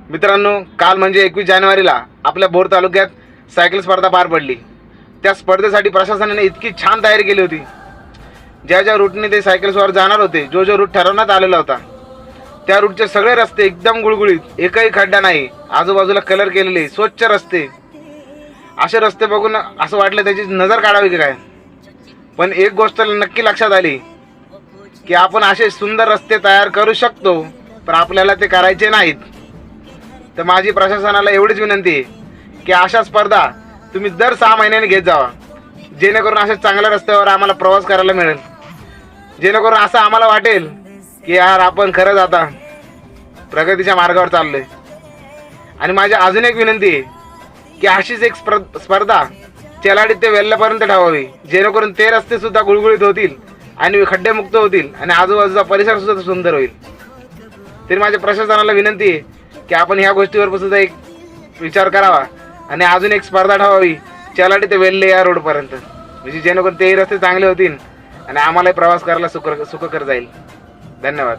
मित्रांनो, काल म्हणजे 21 जानेवारीला आपल्या बोर तालुक्यात सायकल स्पर्धा पार पडली. त्या स्पर्धेसाठी प्रशासनाने इतकी छान तयारी केली होती. ज्या ज्या रूटने ते सायकल स्वार जाणार होते, जो रूट ठरवण्यात आलेला होता, त्या रूटचे सगळे रस्ते एकदम गुळगुळीत, एकही खड्डा नाही, आजूबाजूला कलर केलेले स्वच्छ रस्ते. असे रस्ते बघून असं वाटलं त्याची नजर काढावी की काय. पण एक गोष्ट नक्की लक्षात आली की आपण असे सुंदर रस्ते तयार करू शकतो, पण आपल्याला ते करायचे नाहीत. तर माझी प्रशासनाला एवढीच विनंती आहे की अशा स्पर्धा तुम्ही दर 6 महिन्यांनी घेत जावा, जेणेकरून अशा चांगल्या रस्त्यावर आम्हाला प्रवास करायला मिळेल. जेणेकरून असं आम्हाला वाटेल की यार आपण खरंच आता प्रगतीच्या मार्गावर चाललोय. आणि माझी अजून एक विनंती आहे की अशीच एक स्पर्धा चेलाडी ते वेल्ल्यापर्यंत ठेवावी, जेणेकरून ते रस्ते सुद्धा गुळगुळीत होतील आणि खड्डेमुक्त होतील आणि आजूबाजूचा परिसर सुद्धा सुंदर होईल. तरी माझ्या प्रशासनाला विनंती आहे की आपण ह्या गोष्टीवर सुद्धा एक विचार करावा आणि अजून एक स्पर्धा ठेवावी चेलाडी ते वेल्हे या रोडपर्यंत, म्हणजे जेणेकरून तेही रस्ते चांगले होतील आणि आम्हालाही प्रवास करायला सुखकर जाईल. धन्यवाद.